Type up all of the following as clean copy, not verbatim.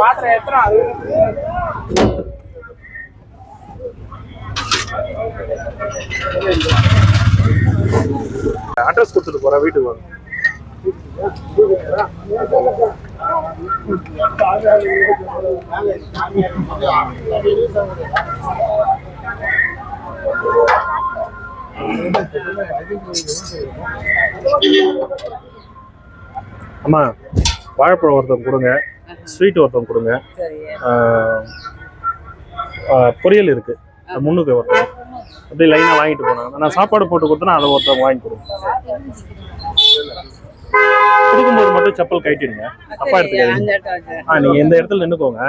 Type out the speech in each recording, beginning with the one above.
பாத்திரம் எத்தனை அட்ரஸ் கொடுத்துட்டு போறேன் வீட்டுக்கு வாங்க. அம்மா வாழைப்பழம் ஒருத்தவங்க கொடுங்க, ஸ்வீட் ஒருத்தவங்க கொடுங்க, பொரியல் இருக்கு முன்னுக்கு ஒருத்தவங்க அப்படியே லைனா வாங்கிட்டு போனாங்க. நான் சாப்பாடு போட்டு கொடுத்தேன்னா அதை ஒருத்தவங்க வாங்கி கொடுங்க. கொடுக்கும்போது மட்டும் செப்பல் கட்டிடுங்க, அப்பா எடுத்துக்காதீங்க. நீங்க எந்த இடத்துல நின்னுக்கோங்க.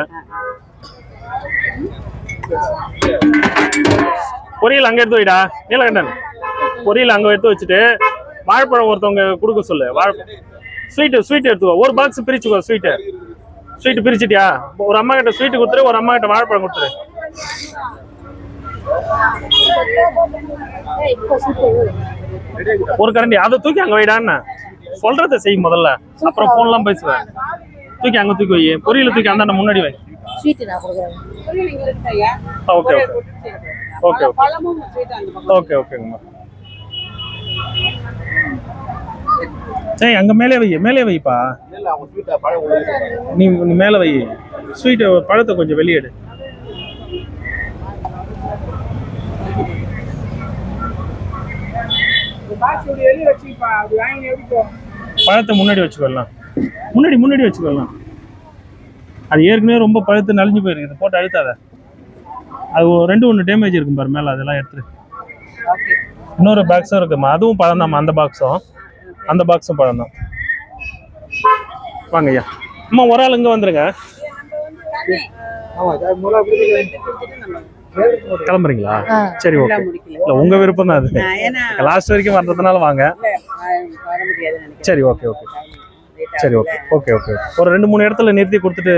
பொரியல் அங்க எடுத்து வைடா நீலகண்டன், பொரியல் அங்க எடுத்து வச்சுட்டு வாழைப்பழம் ஒருத்தவங்க கொடுக்க சொல்லு. ஸ்வீட் எடுத்துக்கோ, ஒரு பாக்ஸ் பிரிச்சுக்கோ. ஸ்வீட் பிரிச்சுட்டியா? ஒரு அம்மா கிட்ட ஸ்வீட் கொடுத்துரு, ஒரு அம்மா கிட்ட வாழைப்பழம் கொடுத்துரு. ஒரு கரண்டி அதை தூக்கி அங்க வைடான்னு சொல்றத செய் முதல்ல, அப்புறம் போன்லாம் பேசுவேன். தூக்கி அங்க தூக்கி வை, பொரியல தூக்கி அந்த முன்னாடி வை. ஓகே ஓகே ஓகே ஓகேங்கம்மா. சரி அங்க மேலே வைப்பா, நீ மேல வை. ஸ்வீட் பழத்தை கொஞ்சம் வெளியேடு. பழத்தை முன்னாடி வச்சுக்கலாம், முன்னாடி வச்சுக்கலாம். அது ஏற்கனவே ரொம்ப பழுத்து நலிஞ்சு போயிருக்கு, போட்டு அழுத்தாத. அது 2-1 டேமேஜ் இருக்கும் பாரு மேல, அதெல்லாம் எடுத்துரு. இன்னொரு பாக்ஸும் இருக்குமா, அதுவும் பழம் தான்மா. அந்த பாக்ஸும் பழம் தான். வாங்க ஐயா. அம்மா ஒரு ஆள் இங்க வந்துருங்க. கிளம்புறீங்களா? சரி ஓகே. இல்ல உங்க விருப்பம் தான் அது, லாஸ்ட் வரைக்கும் வந்ததுனால வாங்க. சரி ஓகே ஓகே சரி ஓகே ஓகே ஓகே. ஒரு 2-3 இடத்துல நிறுத்தி கொடுத்துட்டு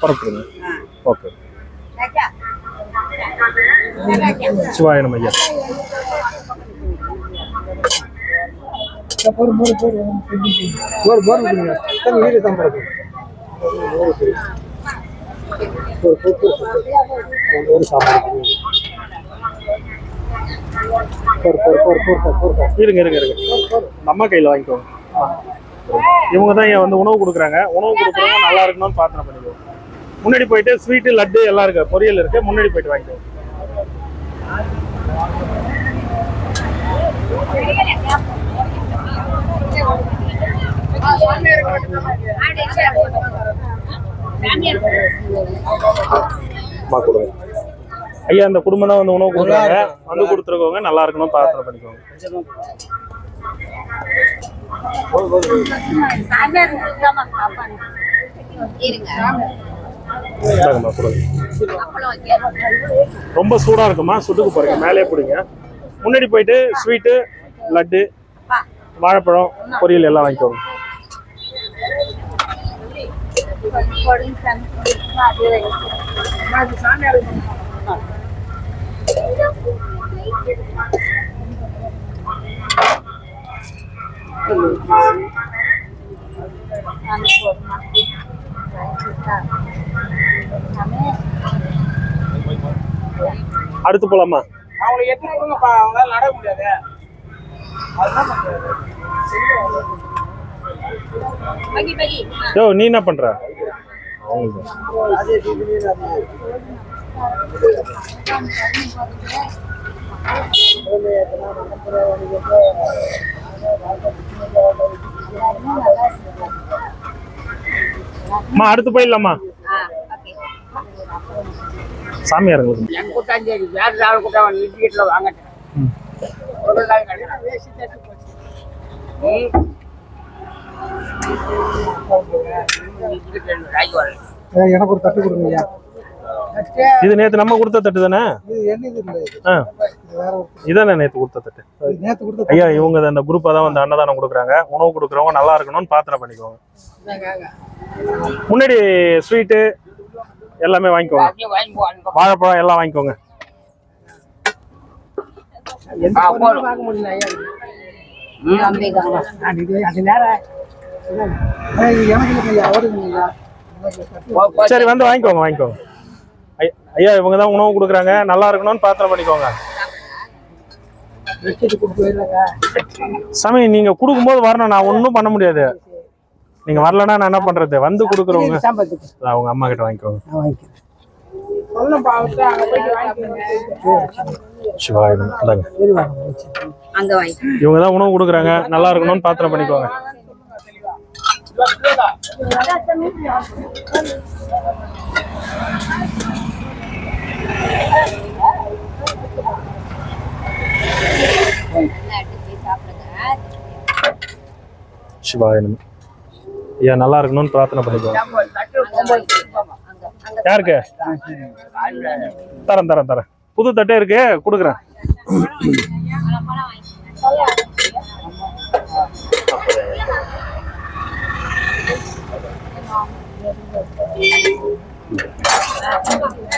புறப்படுங்க. ஓகே. சிவாயனம் ஐயா. இருங்க அம்மா கையில வாங்கிக்கோங்க. இவங்க தான் வந்து உணவு கொடுக்குறாங்க. நல்லா இருக்கணும்னு பிரார்த்தனை பண்ணிக்கோங்க. முன்னாடி போயிட்டு ஸ்வீட்டு லட்டு எல்லாம் இருக்கு, பொரியல் இருக்கு, முன்னாடி போயிட்டு வாங்கிக்கோங்க. ஐயா அந்த குடும்பம் தான் வந்து உணவு கொடுக்குறாங்க, வந்து கொடுத்துருக்கோங்க. நல்லா இருக்கணும் பிரார்த்தனை பண்ணிக்கோங்க. ரொம்ப சூடா இருக்குமா, சுட்டுக்கு போறீங்க, மேலே பிடிங்க. முன்னாடி போயிட்டு ஸ்வீட்டு லட்டு வாழைப்பழம் பொரியல் எல்லாம் வாங்கிக்கோங்க. அடுத்து போலாமா? அவங்களை எட்டு கொடுங்கப்பா, அவங்களால நட முடியாது. யோ நீ என்ன பண்ற? அடுத்து போயிடலாமா? சாமியாருங்களுக்கு எனக்கு ஒரு தட்டு கொடுங்க. இது நேத்து நம்ம கொடுத்த தட்டு தானே? இதானே நேத்து கொடுத்த தட்டு? ஐயா இவங்க அந்த குரூப்பா தான் வந்து அன்னதானம் கொடுக்குறாங்க. உணவு கொடுக்குறவங்க நல்லா இருக்கணும்னு பிரார்த்தனை பண்ணிக்கோங்க. முன்னாடி ஸ்வீட்டு எல்லாமே வாங்கிக்கோங்க, வாழைப்பழம் எல்லாம் வாங்கிக்கோங்க. சரி வந்து வாங்கிக்கோங்க வாங்கிக்கோங்க. ஐயா இவங்க தான் உணவு கொடுக்குறாங்க, நல்லா இருக்கணும்னு பிரார்த்தனை பண்ணிக்கோங்க. சாமி நீங்க கொடுக்கும்போது வரணும், நான் ஒன்றும் பண்ண முடியாது. நீங்க வரலன்னா நான் என்ன பண்றது? வந்து கொடுக்குறவங்க அவங்க அம்மா கிட்ட வாங்கிக்கோங்க. இவங்க தான் உணவு கொடுக்குறாங்க, நல்லா இருக்கணும்னு பிரார்த்தனை பண்ணிக்கோங்க. சிவாயனம். ஐயா நல்லா இருக்கணும்னு பிரார்த்தனை பண்ணிக்கோங்க. யாருக்கு? தரேன் தரேன் தரேன். புது தட்டே இருக்கு, கொடுக்குறேன்.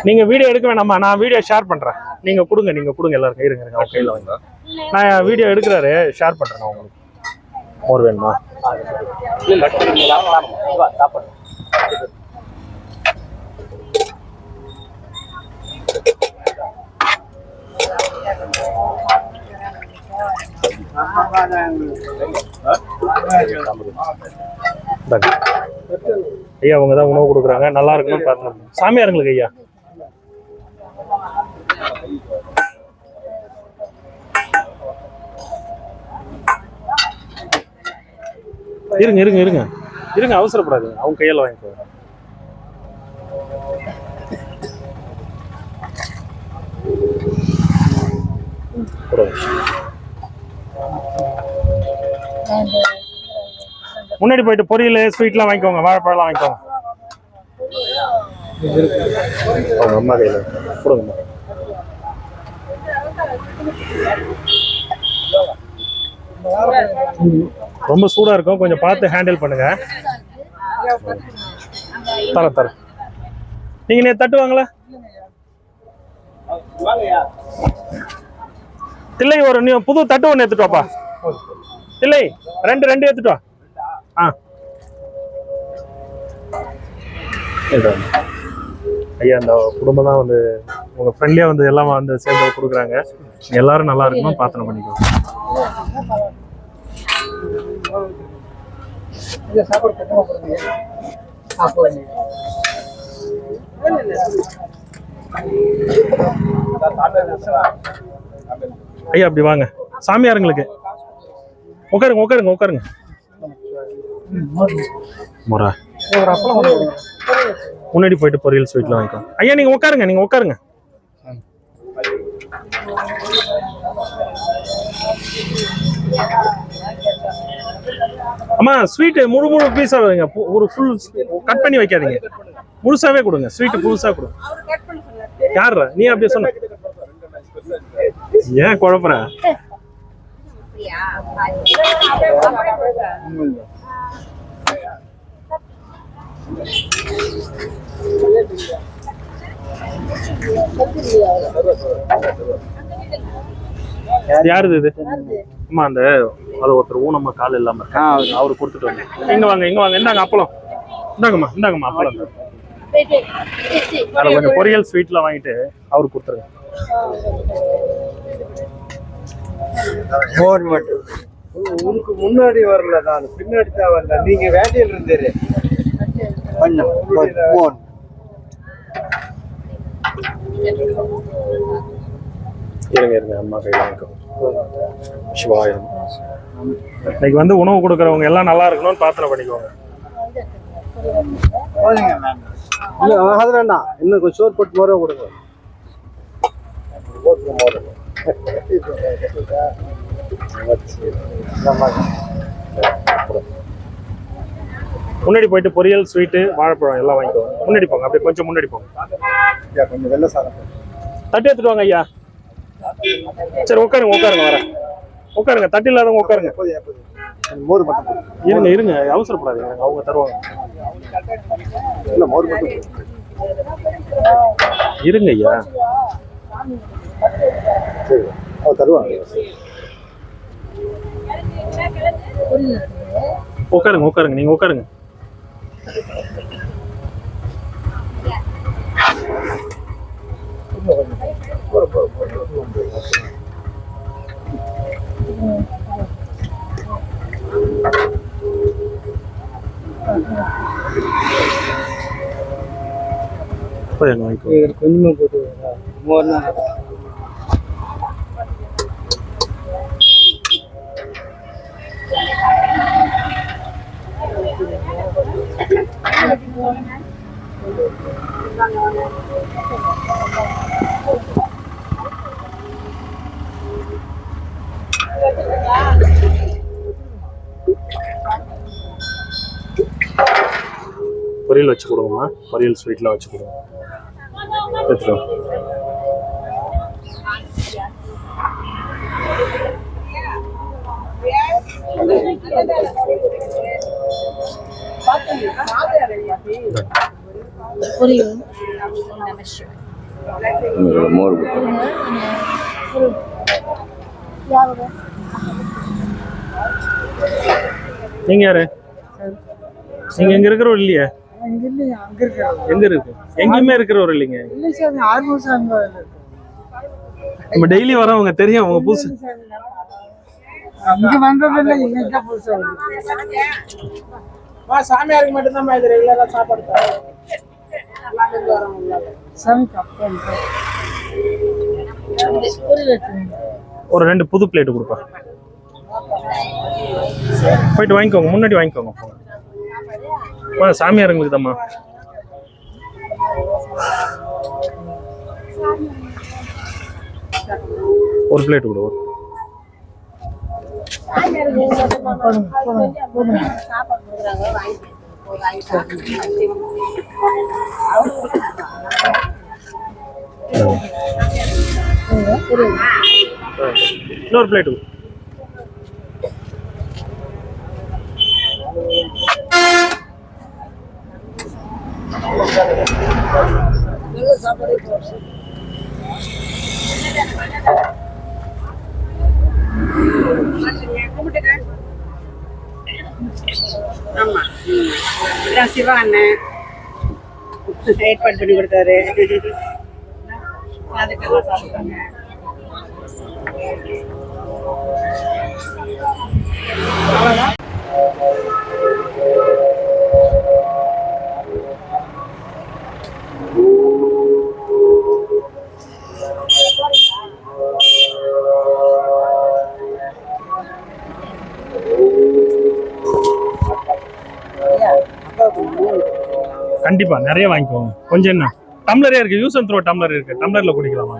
நீங்க வீடியோ எடுக்க வேணாமா? நான் வீடியோ ஷேர் பண்றேன். நீங்க கொடுங்க, நீங்க கொடுங்க எல்லாருக்கும். இருங்க இருங்க, அவங்க கையில வாங்க. நான் வீடியோ எடுக்கிறாரு, ஷேர் பண்றேன் உங்களுக்கு. மோர் வேணுமா? ஐயா அவங்க தான் உணவு கொடுக்குறாங்க, நல்லா இருக்கணும்னு பிரார்த்தனை. சாமியாருங்களுக்கு ஐயா இருங்க இருங்க இருங்க இருங்க, அவசரப்படாதீங்க, அவங்க கையில வாங்கிக்கோ. முன்னாடி போயிட்டு பொரியல் ஸ்வீட்லாம் வாங்கிக்கோங்க, வாழைப்பழம் வாங்கிக்கோங்க. அவங்க அம்மா கையில கொடுங்க. ரொம்ப சூடா இருக்கும், கொஞ்சம் பார்த்து ஹேண்டில் பண்ணுங்க. தரேன் தரேன். நீங்க நேற்று தட்டுவாங்களா? தில்லை ஒரு நீ புது தட்டு ஒன்று எடுத்துட்டு வாப்பா. தில்லை ரெண்டு எடுத்துட்டு வா. ஐயா இந்த குடும்பம் தான் வந்து உங்க ஃப்ரெண்ட்லியா வந்து எல்லாம் வந்து சேர்ந்து கொடுக்குறாங்க. எல்லாரும் நல்லா இருக்கணும், பிரார்த்தனை பண்ணிக்கோங்க. ஐயா அப்படி வாங்க, சாமியாருங்களுக்கு உட்காருங்க உட்காருங்க உட்காருங்க. முறை முன்னாடி போயிட்டு பொரியல் ஸ்வீட்ல வாங்கிக்கோங்க. ஐயா நீங்க உட்காருங்க, நீங்க உட்காருங்க. அம்மா ஸ்வீட் முழு பீஸா வைங்க, ஒரு ஃபுல் கட் பண்ணி வைக்காதீங்க, முழுசாவே கொடுங்க. ஸ்வீட் முழுசா கொடுங்க. யாரு நீ அப்படியே சொன்ன? ஏன் குழப்பற? யாருது இது? அம்மா அந்த அது ஒருத்தர் ஊனம்மா கால் இல்லாம அவரு கொடுத்துட்டு வந்து. இங்க வாங்க இங்க வாங்க, இந்தாங்க அப்பளம், இந்தாங்கம்மா அப்பளம். அதில் கொஞ்சம் பொரியல் ஸ்வீட்லாம் வாங்கிட்டு அவருக்கு கொடுத்துருங்க. உனக்கு முன்னாடி வரல, நான் பின்னாடி தான் வந்தேன். நீங்க வேட்டையில் இருந்தீரு. இருங்க அம்மா கையில் வாங்கிக்கோ. சிவாயம். இன்னைக்கு வந்து உணவு கொடுக்குறவங்க எல்லாம் நல்லா இருக்கணும்னு பிரார்த்தனை பண்ணிக்கோங்க. அது வேண்டாம், இன்னும் கொஞ்சம் சோறு போட்டு மோர கொடுங்க. முன்னாடி போயிட்டு பொரியல் ஸ்வீட்டு வாழைப்பழம் எல்லாம் வாங்கிக்கோங்க. முன்னாடி போங்க, அப்படியே கொஞ்சம் முன்னாடி போங்க. கொஞ்சம் வெள்ளை சாதம் தட்டி எடுத்துட்டு வாங்க ஐயா. சரி உட்காருங்க வரேன். உட்காருங்க, தட்டி இல்லாதவங்க உட்காருங்க. மோர் மட்டும் இருங்க அவசரப்படாதீங்க, அவங்க தருவாங்க. இல்ல மோர் மட்டும் இருங்க ஐயா. சரி அவங்க தருவாங்க. உட்காருங்க உட்காருங்க, நீங்க உட்காருங்க. கொஞ்சமா போட்டு பொரியல் வச்சு கொடுங்கம்மா, பொரியல் ஸ்வீட்லாம் வச்சு கொடுங்க. எடுத்துக்கோ. மோர் நீங்க யாரு? நீங்க எங்க இருக்கிறவர் இல்லையா? எங்க இருக்கு? எங்கேயுமே இருக்கிறவர் இல்லைங்க. நம்ம டெய்லி வரவங்க தெரியும், அவங்க புதுசு. சாமியாருக்கு மட்டும்தான் இது ரெகுலரா சாப்பாடு ஒரு 2 புது பிளேட் கொடுப்பா. போயிட்டு வாங்கிக்கோங்க, முன்னாடி வாங்கிக்கோங்க. சாமியாருங்களுக்கு தாம்மா. ஒரு பிளேட் கொடு. இன்னொரு பிளேட் கொடு. ஆமா, சிவா அண்ணன் ஏற்பாடு பண்ணி கொடுத்தாரு. அதுக்கெல்லாம் சாப்பிட்டாங்க. அவ்வளோதான். கண்டிப்பா நிறைய வாங்கிக்கோங்க. கொஞ்சம் என்ன டம்ளரே இருக்கு, யூஸ் அண்ட் த்ரோ டம்ளர் இருக்கு, டம்ளர்ல குடிக்கலாம்.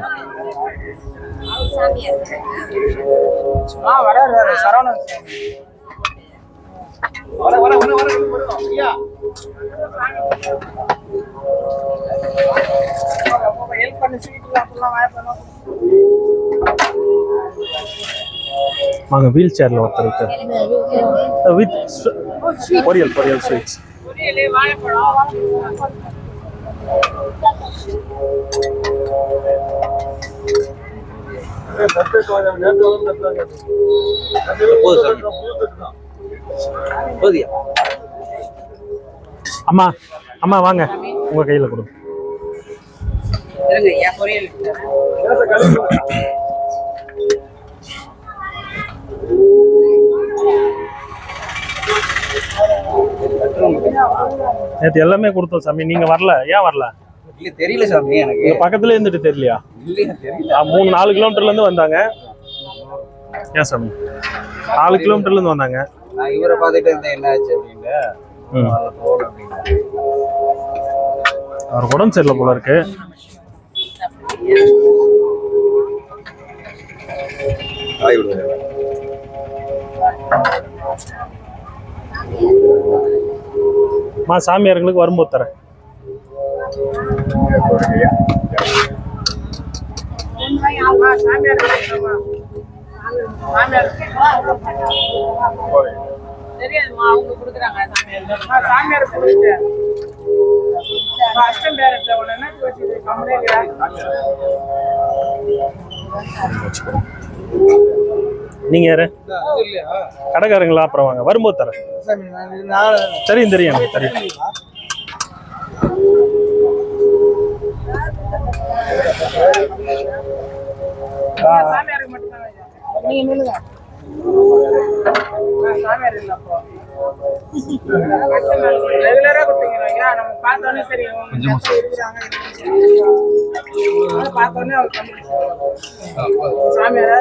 வாங்க, வீல் சேர்ல ஒருத்தர் இருக்கு வித் பொரியல் ஸ்வீட்ஸ். அம்மா அம்மா வாங்க, உங்க கையில கொடுங்க. நேற்று எல்லாமே கொடுத்தோம் சாமி, நீங்க வரல. ஏன் வரல? தெரியல சாமி, எனக்கு பக்கத்துல இருந்துட்டு தெரியலையா? 3-4 கிலோமீட்டர்ல இருந்து வந்தாங்க. ஏன் சாமி 4 கிலோமீட்டர்ல இருந்து வந்தாங்க? நான் இவரை பார்த்துட்டு இருந்தேன், என்ன ஆச்சு அப்படின்னு. அவருக்கு உடம்பு சரியில்லை போல இருக்கு. சாமியார்களுக்கு வரும்போது தரேன். தெரியாதுமா, அவங்க கொடுக்குறாங்க சாமியார் கொடுத்து அசிஸ்டன்ட் டைரக்டர் உடனே வச்சு கம்பெனி நீங்க யாரு? கடைக்காரங்களா? அப்புறம் வாங்க, வரும்போது தரேன். தெரியும் தெரியும் எனக்கு தெரியும். சாமியாருக்கு மட்டும்தான் ஐயா. நீங்க நில்லுங்க. சாமியார் இல்ல அப்போ ரெகுலரா கொடுத்தீங்க ஐயா. நம்ம பார்த்தோன்னே தெரியும் இருக்கிறாங்க. பார்த்தோன்னே அவர் கண்டுபிடிச்சாரு சாமியாரா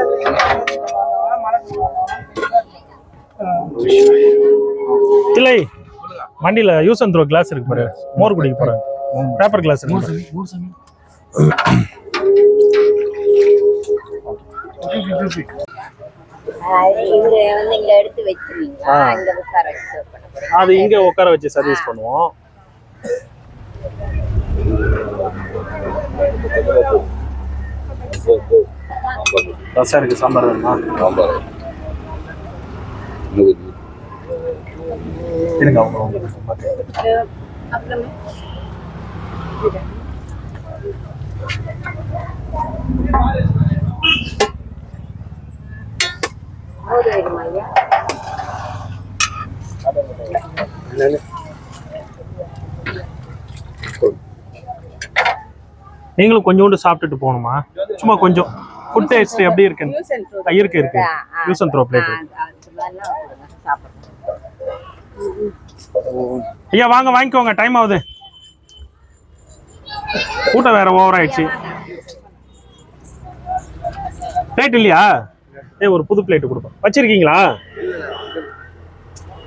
இல்லை, வண்டியில யூஸ் அண்ட் த்ரோ கிளாஸ் இருக்கு பாரு, மோர் குடிக்க போறேன். பேப்பர் கிளாஸ் இருக்கு. இங்க எடுத்து வச்சிருவீங்களா? இங்க உட்கார வச்சு அது இங்க உட்கார வச்சு சர்வீஸ் பண்ணுவோம். ரசம் இருக்கு, சாம்பார் வேணுமா? இருங்க அவங்க அப்புறமே நீங்களும் கொஞ்சோண்டு சாப்பிட்டுட்டு போகணுமா? சும்மா கொஞ்சம் ஃபுட் டேஸ்ட் எப்படி இருக்குன்னு. இருக்கு இருக்கு, யூஸ் அண்ட் த்ரோ பிளேட். ஐயா வாங்க வாங்கிக்கோங்க, டைம் ஆகுது. கூட்டம் வேற ஓவர் ஆயிடுச்சு. பிளேட் இல்லையா? ஒரு புது பிளேட் கொடுப்போம். வச்சிருக்கீங்களா?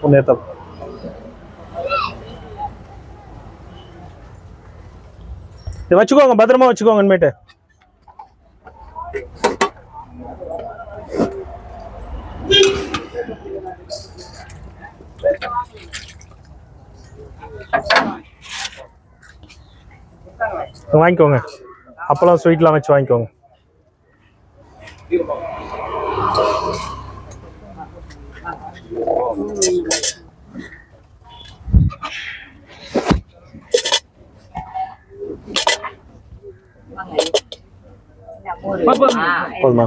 ஒன்று ஏற்ற வச்சுக்கோங்க, பத்திரமா வச்சுக்கோங்க. இனிமேட்டு வாங்கிக்கோங்க. அப்பளம் ஸ்வீட்லாம் வச்சு வாங்கிக்கோங்க. போதுமா?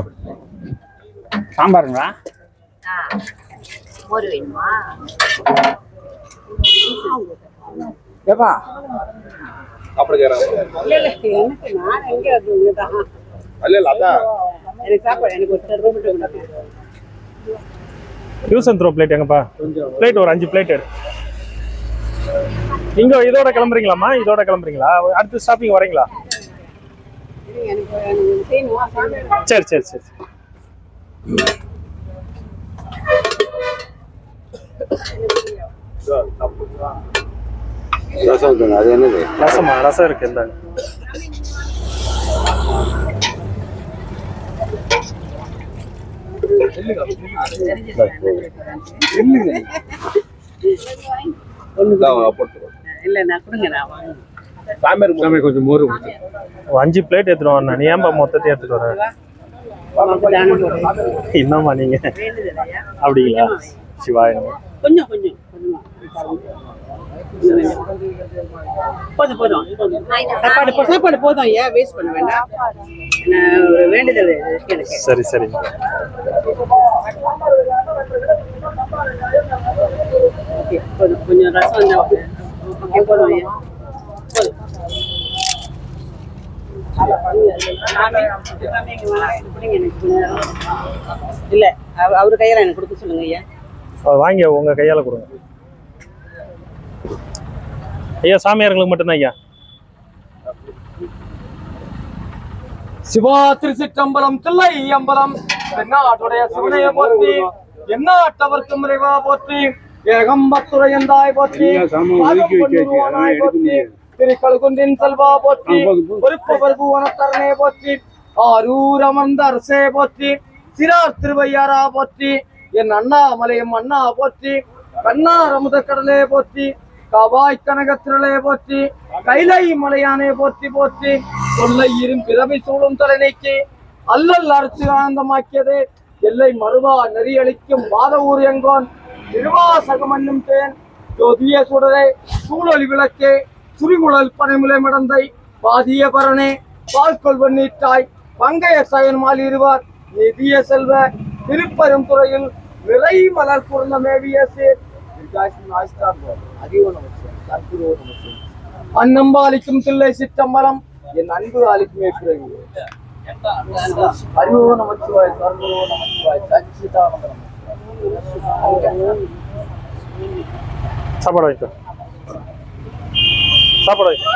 சாம்பாருங்களா? மோர் வேணுமா? ஏப்பா யூஸ் அண்ட் த்ரோ பிளேட் எங்கப்பா? பிளேட் ஒரு 5 பிளேட் எடு. நீங்க இதோட கிளம்புறீங்களாம்மா? இதோட கிளம்புறீங்களா? அடுத்த ஸ்டாப்பிங் வரீங்களா? சரி சரி சரி. அது என்னது? ரசமா? ரசம் இருக்கு, இந்த கொஞ்சம் மோர் 5 பிளேட் எடுத்துட்டு வரணும். நீ ஏன்பா மொத்தத்தை எடுத்துட்டு வர? என்னம்மா நீங்க? அப்படிங்களா? சிவாய கொஞ்சம் கொஞ்சம் போதும் போதும். சாப்பாடு போதும் ஐயா, வேஸ்ட் பண்ண வேண்டாம். ஒரு வேண்டுதல் எனக்கு. சரி சரி. போதும், கொஞ்சம் ரசம் போதும் ஐயா. இல்ல அவரு கையால எனக்கு கொடுக்க சொல்லுங்க ஐயா. வாங்கி உங்க கையால கொடுங்க ஐயா. சாமியார்களுக்கு மட்டும்தான் ஐயா. சிவா திருச்சிற்றம்பலம் தில்லை அம்பலம் தென்னாட்டுடைய சிவனைய போற்றி, எந்நாட்டவர்க்கும் இறைவா போற்றி, ஏகம்பத்துரையந்தாய் போற்றி, திருக்கழுகுன்றின் செல்வா போற்றி, பொறுப்பவர் பூவனத்தரனே போற்றி, ஆரூர் அமர்ந்த அரசே போற்றி, சிறார் திருவையாரா போற்றி, என் அண்ணாமலையும் அண்ணா போற்றி, கண்ணார் அமுத கடலே போற்றி, காவாய் கனகத்திரளே போற்றி, கைலை மலையானே போற்றி போற்றி, சொல்லை இரும் பிறவி சூழும் தலை நீக்கி அல்லல் அரசு ஆனந்தமாக்கியதே எல்லை மறுவா நெறியளிக்கும் வாத ஊர் எங்கோன் திருவாசகம் என்னும் தேன் ஜோதிய சுடரே சூழொலி விளக்கே சுரிகுழல் பனைமுலை மடந்தை பாதிய பரணே பால்கொள் வெண்ணீட்டாய் பங்கைய சயன் மால் இருவார் நிதிய செல்வ திருப்பெரும் துறையில் விலை மலர் பூர்ண மேவிய சேர் அன்னம்பாலிக்கும் தில்லை சிற்றம்பலம் என் அன்பு ஆலிக்குமே பிறகு அறிவோ நமச்சிவாய் சர்வோ நமச்சிவாய் சச்சிதானந்தம். சாப்பாடு வாங்கிக்கோ, சாப்பாடு வாங்கிக்கோ.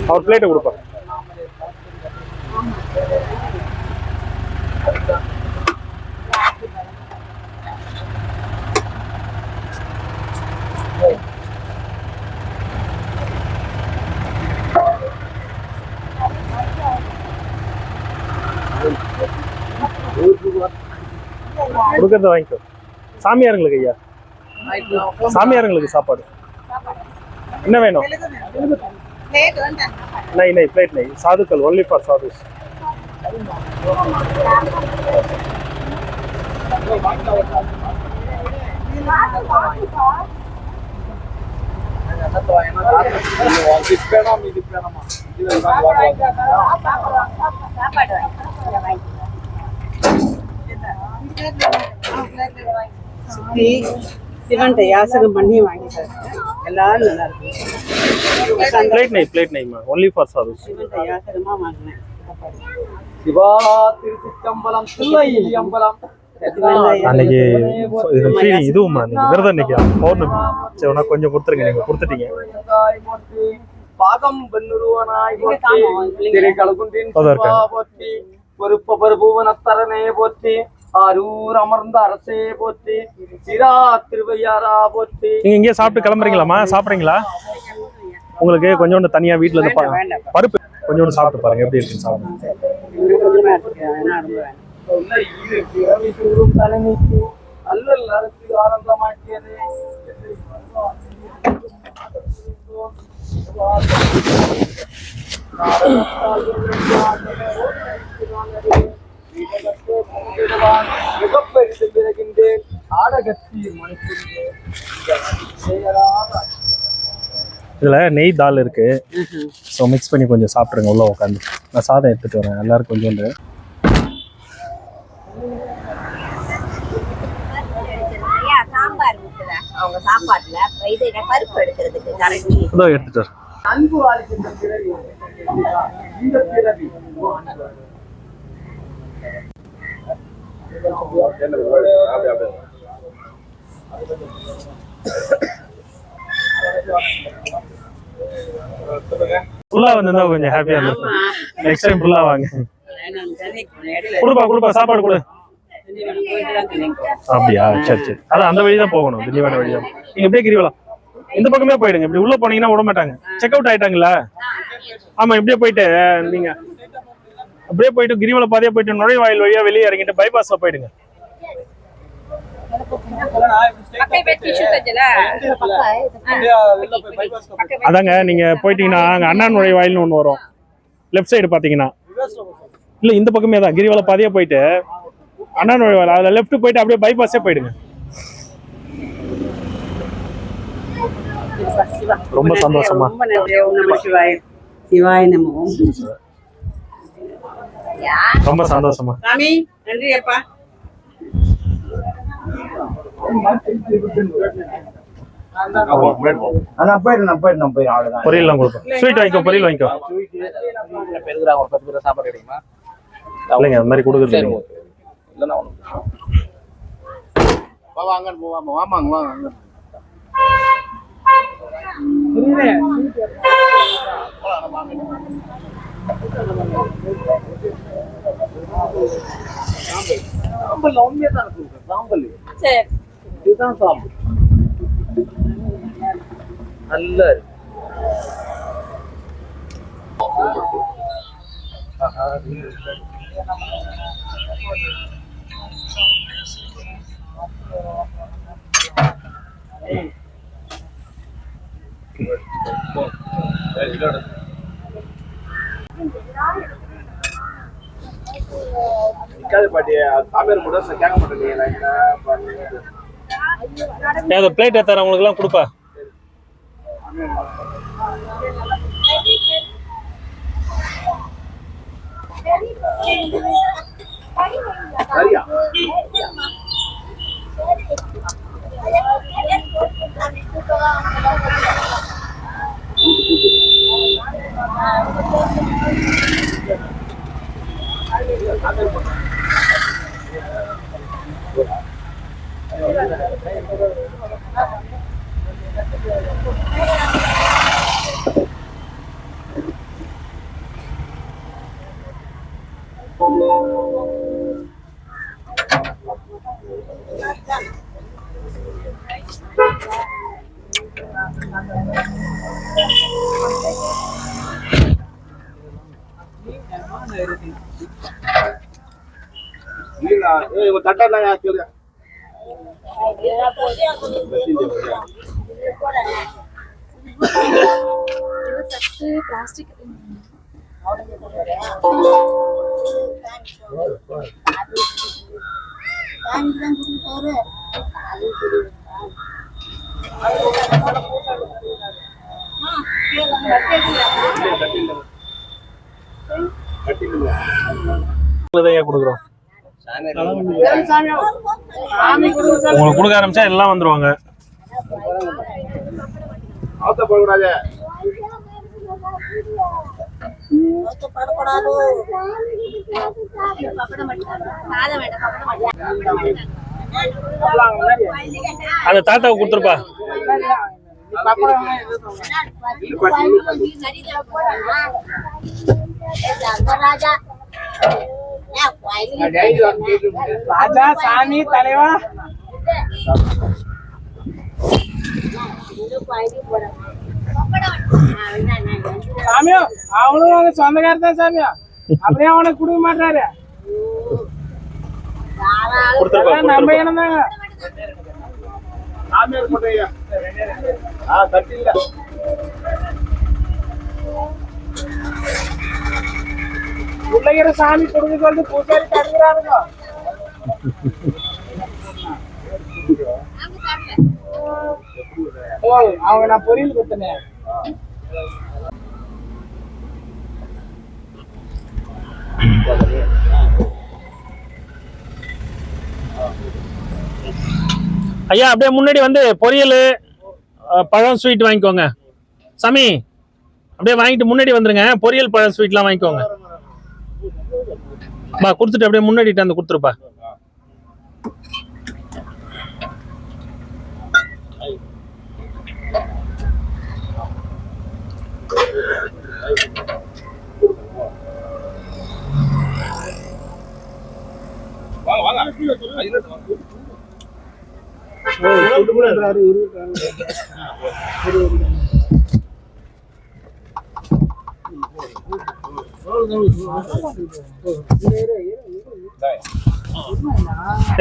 அவர் பிளேட்டை கொடுப்பா. கொடுக்கறத வாங்கிக்கோ. சாமியாருங்களுக்கு ஐயா, சாமியாருங்களுக்கு சாப்பாடு என்ன வேணும்? नहीं नहीं प्लेट नहीं, साधुकल ओनली फॉर साधुस. சிவன் யாசகம் பண்ணி வாங்கிட்டாரு. எல்லாரும் நல்லா இருக்கு. प्लेट नहीं मा, ओनली फॉर साधुस. சிவன் யாசகமா வாங்கினேன். சிவா திருச்சிற்றம்பலம் தில்லை அம்பலம். அன்னைக்கு இது ஃப்ரீ இதுவுமா, நீங்க விரதம் இன்னைக்கு பௌர்ணமி. சரி உனக்கு கொஞ்சம் கொடுத்துருங்க, நீங்க கொடுத்துட்டீங்க. பாகம் பெண்ணுருவனாய் போற்றி திரை கலகுண்டின் போற்றி பொறுப்ப பருபுவனத்தரனே போற்றி ஆரூர் அமர்ந்த அரசே போற்றி சிரா திருவையாரா போற்றி. நீங்க இங்கே சாப்பிட்டு கிளம்புறீங்களாமா? சாப்பிட்றீங்களா? உங்களுக்கு கொஞ்சோண்டு தனியா வீட்டுல இருந்து பருப்பு கொஞ்சோண்டு சாப்பிட்டு பாருங்க எப்படி இருக்குன்னு சாப்பிடுங்க. தலைமைக்கு அல்லல் அரசு ஆனந்தமாக்கியது. இதுல நெய் தால் இருக்கு, ஸோ மிக்ஸ் பண்ணி கொஞ்சம் சாப்பிடுங்க உள்ள உட்காந்து. நான் சாதம் எடுத்துட்டு வரேன் எல்லாரும் கொஞ்சோண்டு. சாம்பார் ஊத்துறா அவங்க சாப்பாட்டுல இது பருப்பு எடுக்கிறதுக்கு கரெக்ட். இதோ எடுத்துட்டு வரேன். அன்பு வாழ்க்கின்ற பிறவி இந்த பிறவி ஃபுல்லா வந்திருந்தா கொஞ்சம் ஹாப்பியா இருக்கும். நெக்ஸ்ட் டைம் ஃபுல்லா வாங்க. கொடுப்பா சாப்பாடு கொடு. அப்படியா? சரி சரி, அதான் அந்த வழி தான் போகணும், திண்டிவனம் வழி தான். நீங்க எப்படியே கிரிவலம் இந்த பக்கமே போயிடுங்க. இப்படி உள்ள போனீங்கன்னா விட மாட்டாங்க. செக் அவுட் ஆயிட்டாங்களா? ஆமா, இப்படியே போயிட்டு நீங்க அப்படியே போயிட்டு கிரிவலம் பாதையா போயிட்டு நுழைவாயில் வழியா வெளியே இறங்கிட்டு பைபாஸ்ல போயிடுங்க. அதாங்க நீங்க போயிட்டீங்கன்னா அங்க அண்ணா நுழைவாயில்னு ஒண்ணு வரும், லெஃப்ட் சைடு பாத்தீங்கன்னா. இல்ல இந்த பக்கமே தான் கிரிவல பாதையா போயிட்டு அண்ணா நுழைவாயில் அதுல லெஃப்ட் போயிட்டு அப்படியே பைபாஸே போயிடுங்க. ரொம்ப சந்தோஷமா. சிவாய நமோ. ரொம்ப சந்தோஷமா. சாமி நன்றி அப்பா. பொரியல் கொடுப்போம். ஸ்வீட் வாங்கிக்கோ, பொரியல் வாங்கிக்கோ. இல்லைங்க அந்த மாதிரி கொடுக்குறது சாம்பல் உண்மையா தான் இருக்கு. சாம்பல் இதுதான் சாம்பல் நல்லா இருக்கு. பிளேட் ஏத்தார உங்களுக்கு எல்லாம் கொடுப்பா. சரியா தட்டா கேளுங்க பிளாஸ்டிக் கொடுக்குறோம். உங்களுக்கு கொடுக்க ஆரம்பிச்சா எல்லாம் வந்துருவாங்க. அந்த தாத்தாவை கொடுத்துருப்பா. ராஜா சாமி தலைவா சாமியோ அவனும் அவங்க சொந்தக்காரர் தான் சாமியா. அப்படியே அவனை கொடுக்க மாட்டாரு. நம்ம என்னதாங்க பிள்ளைகிற சாமி கொடுக்க சொல்லிட்டு பூசாரி தடுக்கிறாருங்க. அவங்க நான் பொரியல் கொடுத்தனேன். ஐயா அப்படியே முன்னாடி வந்து பொரியல் பழம் ஸ்வீட் வாங்கிக்கோங்க. சாமி அப்படியே வாங்கிட்டு முன்னாடி வந்துருங்க. பொரியல் பழம் ஸ்வீட்லாம் வாங்கிக்கோங்க. பா கொடுத்துட்டு அப்படியே முன்னாடிட்டு வந்து கொடுத்துருப்பா.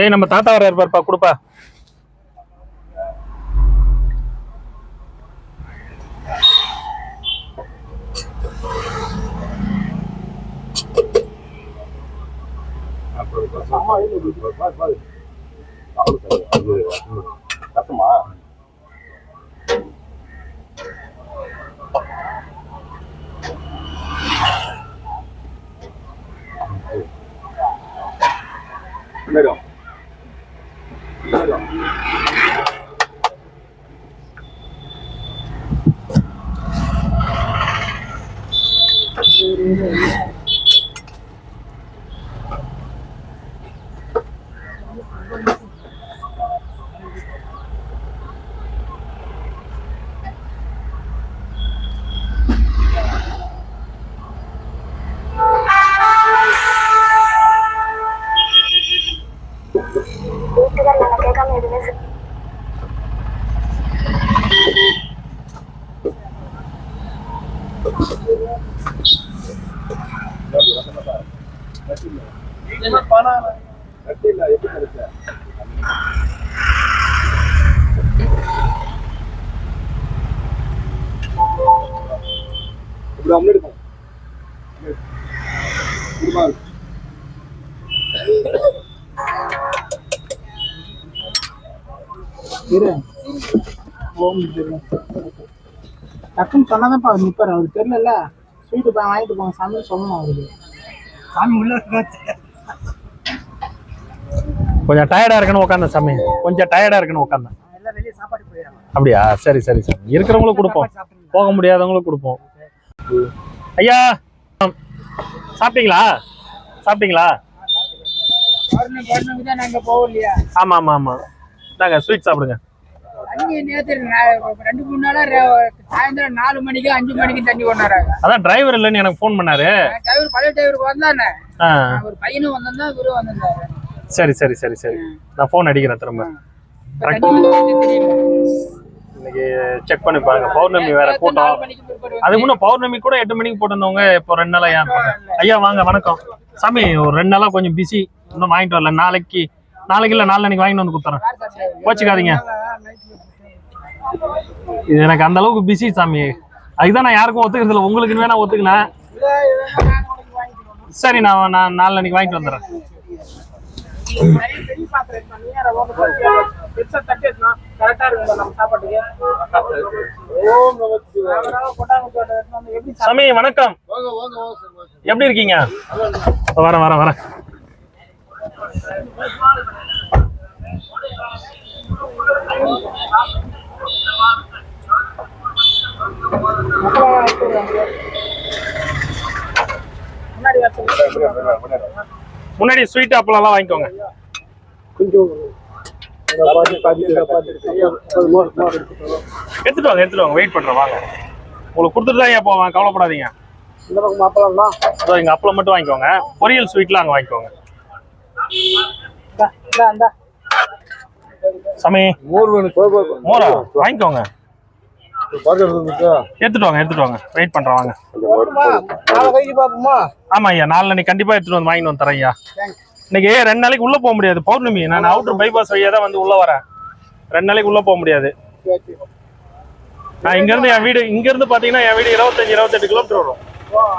ஏய் நம்ம தாத்தா வர இருப்பாருப்பா, கொடுப்பா. டக்குன்னு சொன்னாதான்ப்பா அவர் நிற்பார். அவருக்கு தெரியல, ஸ்வீட்டு போய் வாங்கிட்டு போங்க சாமி சொல்லணும் அவருக்கு. சாமி உள்ள கொஞ்சம் டயர்டா இருக்குன்னு உட்காந்தேன் சாமி, கொஞ்சம் டயர்டா இருக்குன்னு உட்காந்தேன். எல்லாம் வெளியே சாப்பாடு போயிடறாங்க. அப்படியா? சரி சரி சாமி, இருக்கிறவங்களுக்கு கொடுப்போம், போக முடியாதவங்களுக்கு கொடுப்போம். ஐயா சாப்பிட்டீங்களா? சாப்பிட்டீங்களா? பௌர்ணமி தான் நாங்கள் போவோம் இல்லையா? ஆமா ஆமா ஆமா, நாங்க ஸ்வீட் சாப்பிடுங்க. தண்ணி நேற்று 2-3 நாளா சாயந்தரம் 4 மணிக்கு 5 மணிக்கு தண்ணி கொண்டாடுறாங்க. அதான் டிரைவர் இல்லைன்னு எனக்கு ஃபோன் பண்ணாரு. டிரைவர் பழைய டிரைவருக்கு வந்தானே, ஒரு பையனும் வந்திருந்தா இவரும் வந்திருந்தாரு. சரி சரி சரி சரி, நான் ஃபோன் அடிக்கிறேன் திரும்ப. இன்னைக்கு செக் பண்ணி பாருங்க, பௌர்ணமி வேற கூட்டம். அது முன்ன பௌர்ணமி கூட 8 மணிக்கு போட்டிருந்தவங்க இப்போ 2 நாளா ஏன்? ஐயா வாங்க, வணக்கம் சாமி. ஒரு 2 நாளா கொஞ்சம் பிஸி, இன்னும் வாங்கிட்டு வரல. நாளைக்கு இல்ல நாளைக்கு வாங்கிட்டு வந்து கொடுத்துறேன், கோச்சிக்காதீங்க. இது எனக்கு அந்த அளவுக்கு பிஸி சாமி, அதுதான் நான் யாருக்கும் ஒத்துக்கிறது இல்லை. உங்களுக்கு வேணா ஒத்துக்கினேன். சரி, நான் நாளைக்கு வாங்கிட்டு வந்துடுறேன். சாமி வணக்கம், எப்படி இருக்கீங்க? வரேன். முன்னாடி ஸ்வீட் அப்பளம் வாங்கிக்கோங்க. கொஞ்சம் எடுத்துட்டு வாங்க, வெயிட் பண்றேன். வாங்க, உங்களுக்கு கொடுத்துட்டு தான் ஏன் போவேன், கவலைப்படாதீங்க. இந்த பக்கம் அப்பளம்லாம் அதோ இங்க அப்பளம் மட்டும் வாங்கிக்கோங்க. பொரியல் ஸ்வீட்லாம் அங்க வாங்கிக்கோங்க. சாமி மோரா வாங்கிக்கோங்க. எடுத்துட்டு வாங்க, வெயிட் பண்றேன். வாங்க. ஆமா ஐயா, நாளைக்கு கண்டிப்பா எடுத்துட்டு வந்து வாங்கிட்டு வந்து தரேன் ஐயா. இன்னைக்கு 2 நாளைக்கு உள்ள போக முடியாது, பௌர்ணமி. நான் அவுட்டர் பைபாஸ் வழியா தான் வந்து உள்ள வரேன். 2 நாளைக்கு உள்ள போக முடியாது. நான் என் வீடு பாத்தீங்கன்னா என் வீடு 25-28 கிலோமீட்டர் வரும்.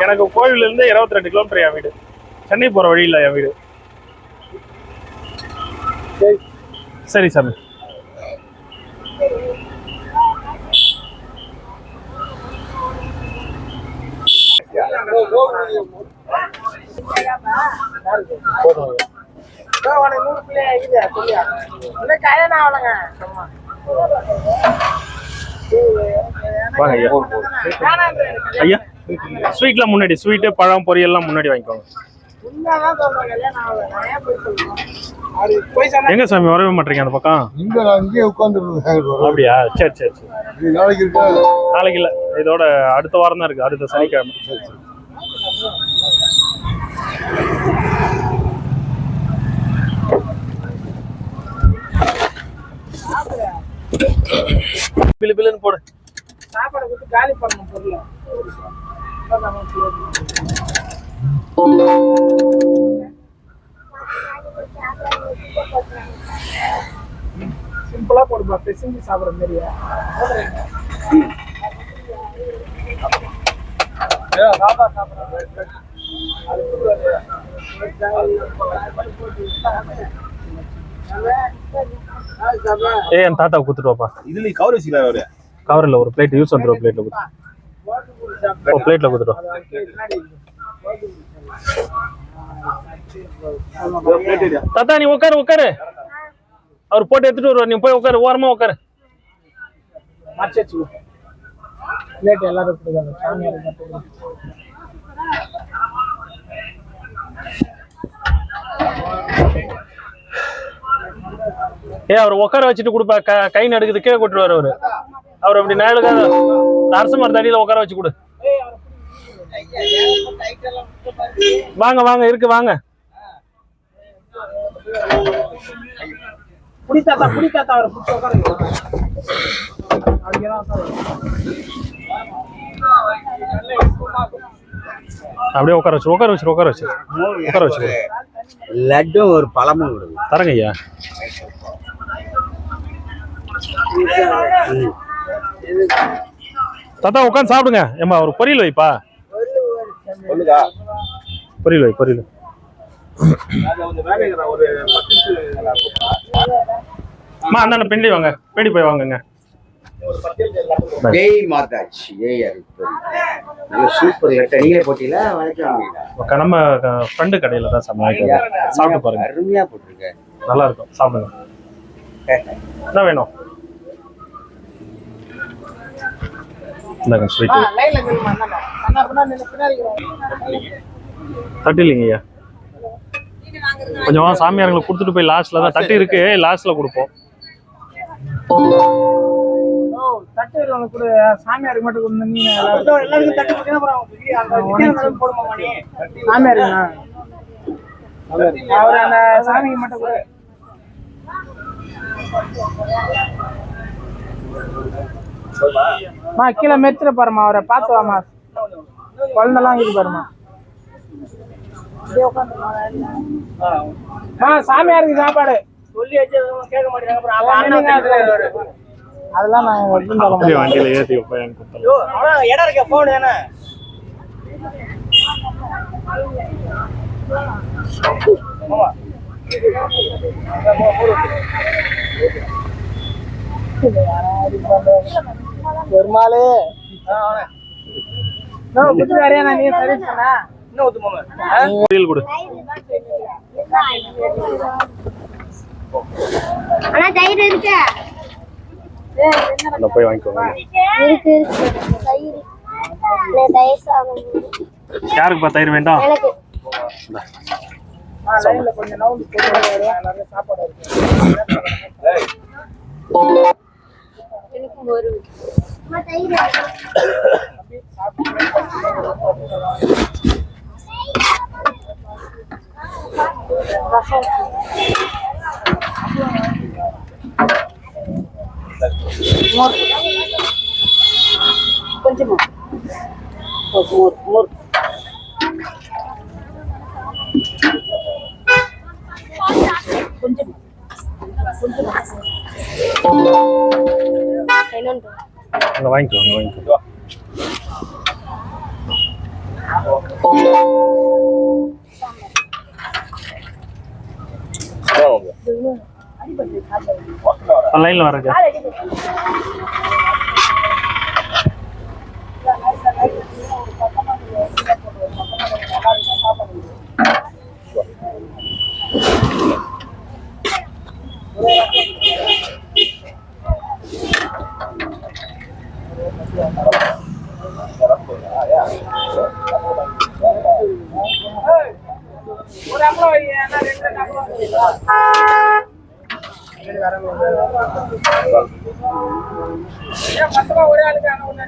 எனக்கு கோவில்ல இருந்து 22 கிலோமீட்டர் என் வீடு. சென்னை போற வழியில என் வீடு. சரி சாமி. வாங்க ஐயா. ஸ்வீட்லாம் முன்னாடி, ஸ்வீட்டு பழம் பொரியல்லாம் முன்னாடி வாங்கிக்கோங்க. எங்க சாமி வரவே மாட்டீங்க அந்த பக்கம்? அப்படியா? சரி. நாளைக்கு இல்ல, இதோட அடுத்த வாரம் தான் இருக்கு, அடுத்த சனிக்கிழமை. பிலுன்னு போடு. சாப்பாடு கொடுத்து காலி பண்ணணும் பொருள். சிம்பிளா போடுப்பா, பெசஞ்சு சாப்பிட்ற மாதிரியா? என் தாத்தா குத்துட்டு வாப்பா. இதுல கவர் வச்சுக்கலாம். கவர்ல ஒரு பிளேட் யூஸ் வந்துடும், பிளேட்ல குத்து. பிளேட்ல குத்துட்டோம். தாத்தா நீ உட்காரு. அவர் போட்டு எடுத்துட்டு வருவார், நீ போய் உட்காரு, ஓரமா உட்காரு. பிளேட் எல்லாரும் கொடுக்காங்க, சாமியார் மட்டும். அவர் உட்கார வச்சுட்டு கொடுப்பா, கை நடுக்குது, கீழே கொட்டுருவாரு அவரு. அவர் அப்படி நேரலுக்காக அரசு மரத்து அடியில உட்கார வச்சு கொடு. வாங்க இருக்கு, வாங்க. புடித்தாத்தா அவரை புடிச்சு உட்காருங்க. அப்படியே உட்கார வச்சு லட்டும் ஒரு பழமும் தரங்க ஐயா. தாத்தா உட்காந்து சாப்பிடுங்க. ஏமா ஒரு பொரியல் வைப்பா. பொரியல் அம்மா, அண்ணா பின்னாடி வாங்க, பின்னாடி போய் வாங்குங்க. ஜெய் மாதாஜி ஜெய் அருள் சூப்பர் லெட்டர் நீங்களே போட்டீங்களா வணக்கம் நம்ம ஃப்ரெண்டு கடையில தான் சாப்பிட்டு பாருங்க, அருமையா போட்டிருக்கேன், நல்லா இருக்கும், சாப்பிடுங்க. என்ன வேணும்? இந்தாங்க ஸ்வீட். லைன்ல நில்லுமா அண்ணா. அண்ணா பின்னாடி பின்னாடி தட்டிலிங்கய்யா, கொஞ்சம் சாமியார்களுக்கு கொடுத்துட்டு போய் லாஸ்ட்ல தான் தட்டி இருக்கு, லாஸ்ட்ல கொடுப்போம். தட்டு ஒன்று கொடு, சாமியாருக்கு மட்டும் கொடுங்க. நீ எல்லாருக்கும் தட்டு கொடுத்தா அப்புறம் அந்த போடுமா நீ சாமியாருக்குண்ணா, அவர் அந்த சாமிக்கு மட்டும் கொடு. கீழே மெச்சிட பாருமா, அவரை பார்த்து வாமா, குழந்தெல்லாம் இருக்குது பாருமா. சாமியாருக்கு சாப்பாடு சொல்லி வச்சு கேட்க மாட்டேங்கிறாங்க. அதெல்லாம் நாங்க வண்டியில ஏற்றி இடம் இருக்க போன் தானே. பெருமாளே நீ சர்வீஸ் பண்ணா இன்னும் ஒத்து போங்க கொடு. ஆனா தயிர் இருக்கு, போய் வாங்கிக்கோங்க. இருக்கு தயிர். தயிர் சாதம் யாருக்குப்பா தயிர் வேண்டாம்? எனக்கு. லைன்ல கொஞ்சம் நவுந்து போடுங்க, சாப்பாடு இருக்கு. எனக்கு ஒரு தயிர் கொஞ்சமா மோர் மோர் கொஞ்சமா அங்க வாங்கிக்கோ, அங்க வாங்கிக்கோ. லைன்ல வரங்க. ஒரு அப்புறம் மொத்தமா ஒரே ஆளுக்கு அண்ணா ஒன்னு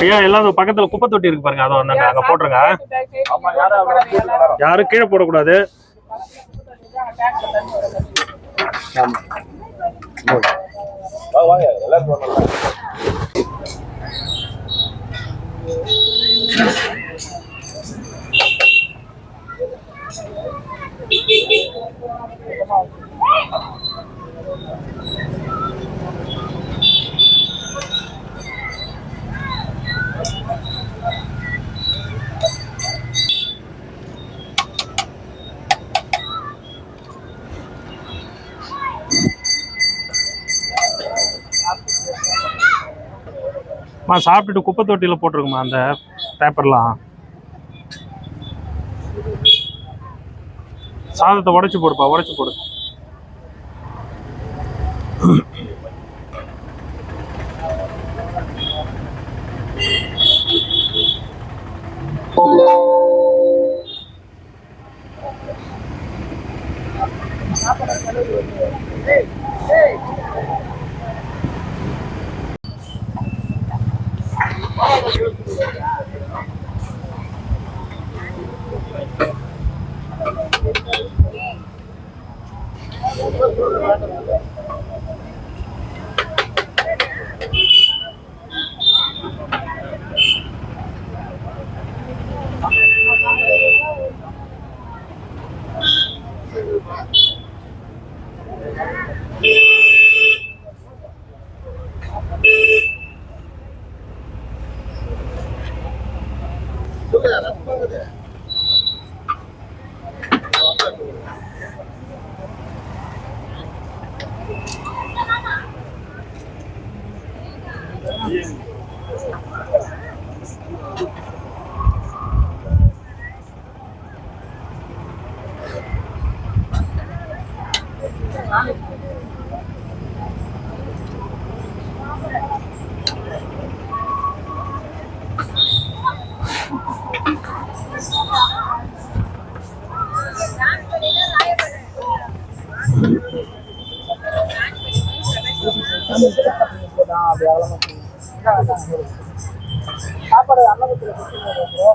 ஐயா, எல்லாரும் பக்கத்துல குப்பை தொட்டி இருக்கு பாருங்க, அதை ஒண்ணு அங்க போட்டுருங்க. யாரும் கீழே போடக்கூடாது. சாப்பிட்டுட்டு குப்பை தொட்டியில போட்டிருக்குமா அந்த பேப்பர்லாம். சாதத்தை உடைச்சு போடுப்பா, உடைச்சு போடு. சாப்பாடு அன்னபத்தில் ப்ரோ.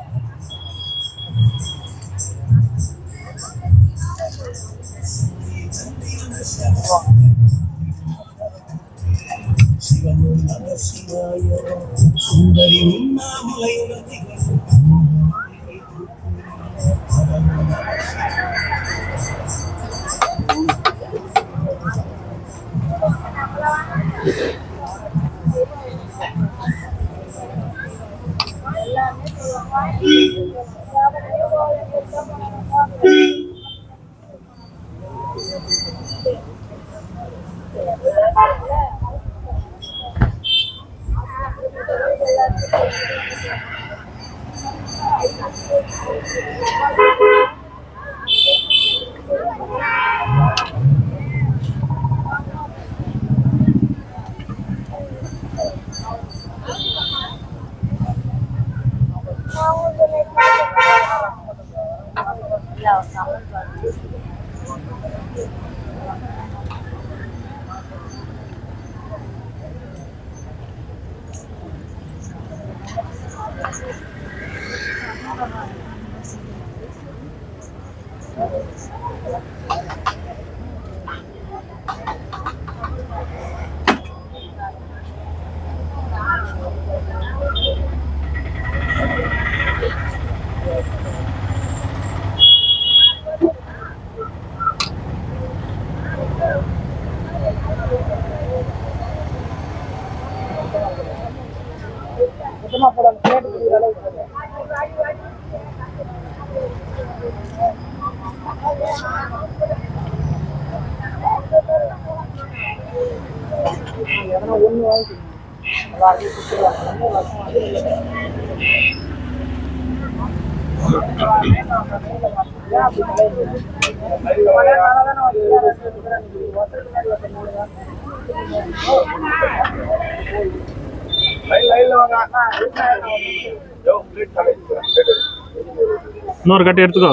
சுத்தமா போட பிளேட் குடிக்கிற அளவுக்கு எதனா ஒண்ணு வாங்கிக்கணும். இன்னொரு கட்டு எடுத்துக்கோ.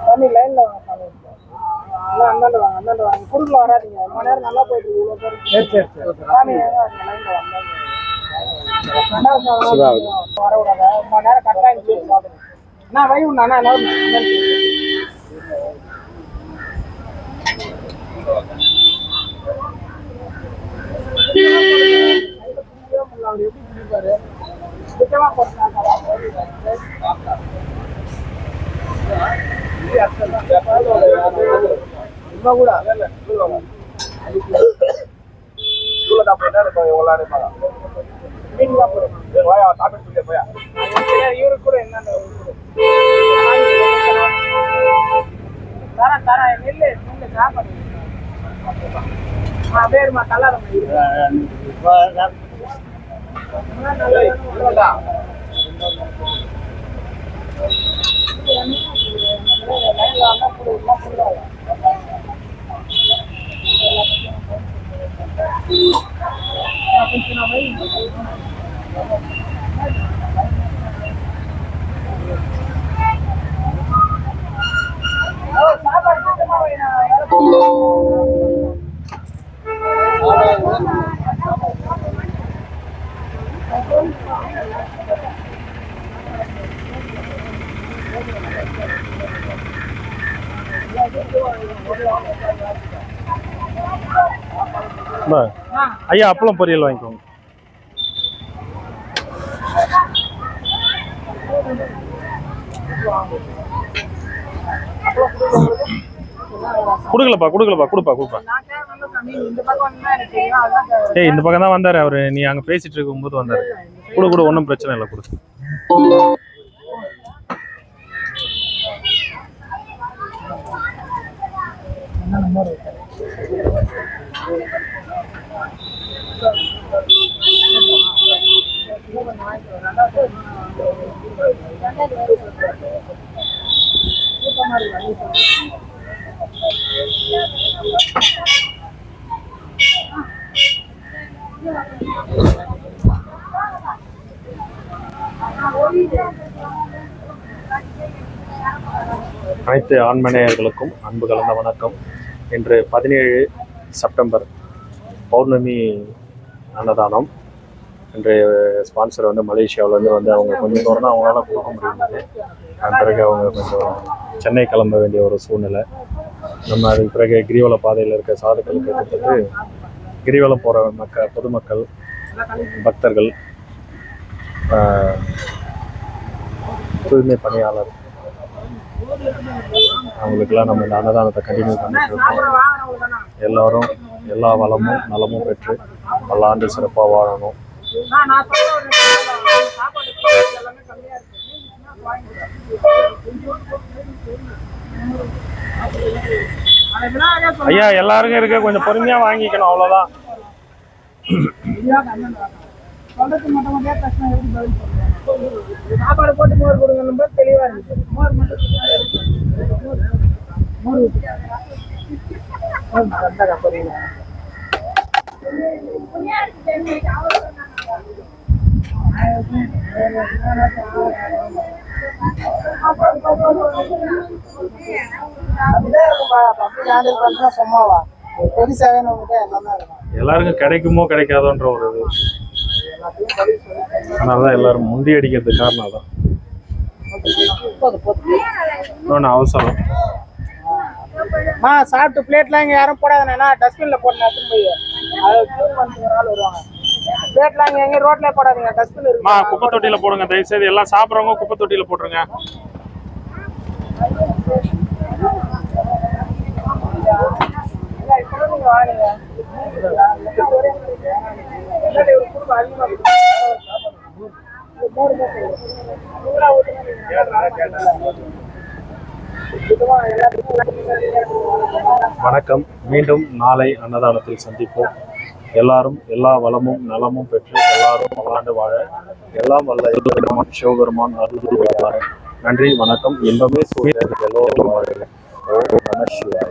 சாமி லைன்ல வாங்க சாமி. எல்லாம் அந்தாண்டு வாங்க, அந்தாண்டு வாங்க. குறுக்குல வராதீங்க. ரொம்ப நேரம் நல்லா போயிட்டு இருக்கு இவ்வளோ பேர். சரி சரி சரி. சாமி லைன்ல வாங்க. வரக்கூடாது. ரொம்ப நேரம் கரெக்டாக நான் வை உண்ணா என்ன எப்படி பிடிப்பாரு சுத்தமா போட்டாங்க கூட இவருக்கு கூட என்னன்னு தரேன் தரேன் நெல்லு நெல்லு சாப்பாடு பேருமா கல்லாரம் சாப்பாடு சுத்தமா ஐயா அப்பளம் பொரியல் வாங்கிக்கோங்க. கொடுக்கலப்பா கொடுப்பா. ஏய் இந்த பக்கம் தான் வந்தாரு அவரு. நீ அங்க பேசிட்டு இருக்கும்போது வந்தாரு. கொடு ஒன்றும் பிரச்சனை இல்லை கொடு. அனைத்து ஆண்மநேயர்களுக்கும் அன்பு கலந்த வணக்கம். இன்று 17 செப்டம்பர் பௌர்ணமி அன்னதானம். இன்றைய ஸ்பான்சர் வந்து மலேசியாவிலேருந்து வந்து அவங்க கொஞ்சம் தூரம் தான் அவங்களால கொடுக்க முடியுது. அதன் பிறகு அவங்க கொஞ்சம் சென்னை கிளம்ப வேண்டிய ஒரு சூழ்நிலை. நம்ம அதுக்கு பிறகு கிரிவல பாதையில் இருக்க சாதுக்களுக்கு கொடுத்துட்டு கிரிவலம் போகிற பொதுமக்கள், பக்தர்கள், தூய்மை பணியாளர் அவங்களுக்கெல்லாம் நம்ம இந்த அன்னதானத்தை கண்டினியூ பண்ணிட்டு இருக்கோம். எல்லாரும் எல்லா வளமும் நலமும் பெற்று பல ஆண்டு சிறப்பாக வாழணும். ஐயா எல்லாருக்கும் இருக்க கொஞ்சம் பொறுமையா வாங்கிக்கணும், அவ்வளவுதான். சாப்பாடு போட்டு மோர் கொடுங்க தெளிவா இருக்கு. மோர் மட்டும் சும்மாவா பெருசாவே எல்லாமே இருக்கும். எல்லாருக்கும் கிடைக்குமோ கிடைக்காதோன்ற ஒரு இது. அதனாலதான் எல்லாரும் முண்டி அடிக்கிறதுக்கு காரணம் தான். இன்னொன்று அவசரம். சாப்பிட்டு பிளேட்லாம் இங்க யாரும் போடாதுன்னா டஸ்ட்பின்ல போட்டு எடுத்துன்னு போய் அதை க்ளீன் பண்ணிட்டு ஒரு ஆள் வருவாங்க. பிளேட்லாம் இங்க எங்க ரோட்ல போடாதீங்க, டஸ்ட்பின் இருக்கு. குப்பை தொட்டியில போடுங்க, தயவு செய்து எல்லாம் சாப்பிட்றவங்க குப்பை தொட்டியில போட்டுருங்க. வணக்கம். மீண்டும் நாளை அன்னதானத்தில் சந்திப்போம். எல்லாரும் எல்லா வளமும் நலமும் பெற்று எல்லாரும் பல்லாண்டு வாழ எல்லாம் வல்ல சிவபெருமான் அருள். நன்றி, வணக்கம். இன்பமே சூரிய எல்லோரும் வாழ்க. ஓம் நம சிவாய.